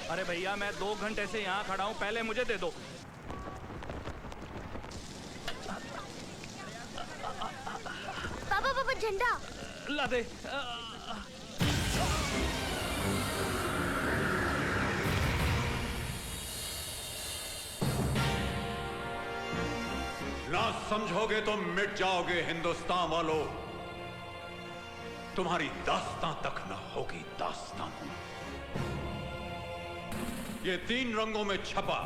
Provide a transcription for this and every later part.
अरे भैया मैं 2 घंटे से यहाँ खड़ा हूँ, पहले मुझे दे दो। पापा पापा झंडा ला दे। ना समझोगे तो मिट जाओगे हिंदुस्तान वालों। तुम्हारी दास्तां तक न होगी दास्तां। ये 3 रंगों में छपा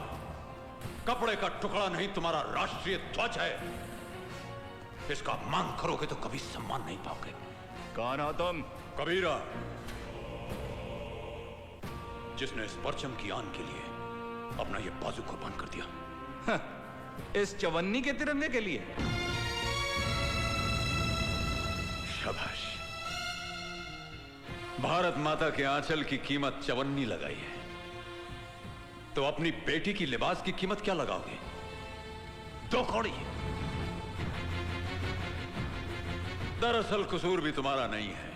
कपड़े का टुकड़ा नहीं तुम्हारा राष्ट्रीय ध्वज है। इसका मांग करोगे तो कभी सम्मान नहीं पाओगे। कौन हो तुम? कबीरा, जिसने इस परचम की आन के लिए अपना ये बाजू कुर्बान कर दिया। इस चवन्नी के तिरंगे के लिए? शाबाश। भारत माता के आंचल की कीमत चवन्नी लगाई है, तो अपनी बेटी की लिबास की कीमत क्या लगाओगे? 2 कौड़ी। दरअसल कसूर भी तुम्हारा नहीं है।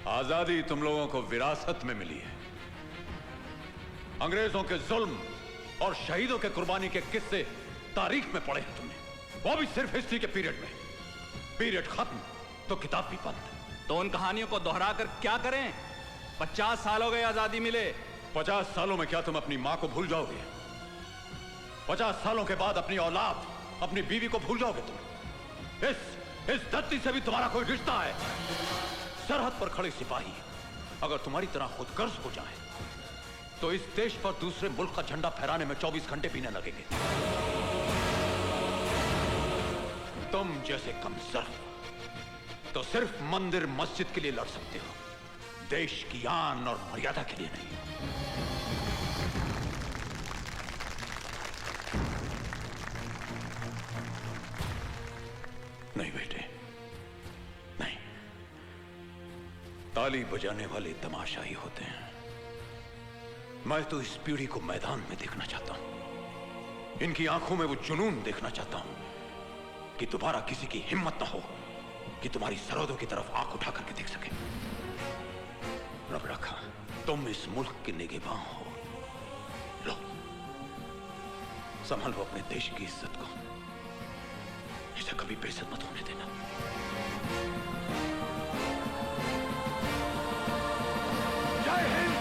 आजादी तुम लोगों को विरासत में मिली है। अंग्रेजों के जुल्म और शहीदों के कुर्बानी के किस्से तारीख में पढ़े हैं तुमने, वो भी सिर्फ हिस्ट्री के पीरियड में। पीरियड खत्म तो किताब भी बंद। तो उन कहानियों को दोहराकर क्या करें? 50 साल हो गए आजादी मिले। 50 सालों में क्या तुम अपनी मां को भूल जाओगे? 50 सालों के बाद अपनी औलाद, अपनी बीवी को भूल जाओगे तुम? इस धरती से भी तुम्हारा कोई रिश्ता है? सरहद पर खड़े सिपाही अगर तुम्हारी तरह खुदगर्ज हो जाए तो इस देश पर दूसरे मुल्क का झंडा फहराने में 24 घंटे भी न लगेंगे। तुम जैसे कमजोर तो सिर्फ मंदिर मस्जिद के लिए लड़ सकते हो, देश की आन और मर्यादा के लिए नहीं। नहीं बेटे, नहीं। ताली बजाने वाले तमाशाई होते हैं। मैं तो इस पीढ़ी को मैदान में देखना चाहता हूं। इनकी आंखों में वो जुनून देखना चाहता हूं कि दोबारा किसी की हिम्मत ना हो कि तुम्हारी सरहदों की तरफ आंख उठा करके देख सके। रब रखा, तुम इस मुल्क के निगहबान हो। लो, संभालो अपने देश की इज्जत को। इसे कभी बेइज्जत मत होने देना। जय हिंद।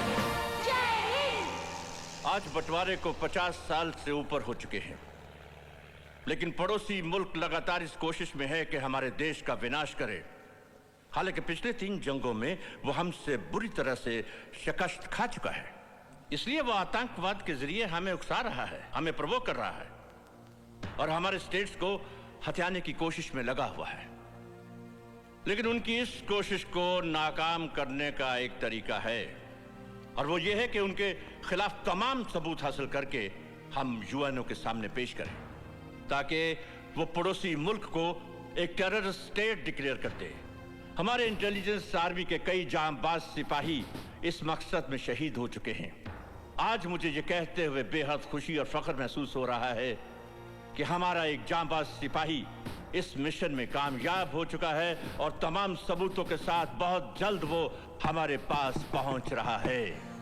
आज बंटवारे को 50 साल से ऊपर हो चुके हैं, लेकिन पड़ोसी मुल्क लगातार इस कोशिश में है कि हमारे देश का विनाश करे। हालांकि पिछले 3 जंगों में वो हमसे बुरी तरह से शिकस्त खा चुका है, इसलिए वो आतंकवाद के जरिए हमें उकसा रहा है, हमें प्रवोक कर रहा है और हमारे स्टेट्स को हथियाने की कोशिश में लगा हुआ है। लेकिन उनकी इस कोशिश को नाकाम करने का एक तरीका है, और वो ये है कि उनके खिलाफ तमाम सबूत हासिल करके हम यूएनओ के सामने पेश करें, ताकि वो पड़ोसी मुल्क को एक टेररिस्ट स्टेट डिक्लेयर करते। हमारे इंटेलिजेंस आर्मी के कई जांबाज सिपाही इस मकसद में शहीद हो चुके हैं। आज मुझे ये कहते हुए बेहद खुशी और फख्र महसूस हो रहा है कि हमारा एक जांबाज सिपाही इस मिशन में कामयाब हो चुका है और तमाम सबूतों के साथ बहुत जल्द वो हमारे पास पहुंच रहा है।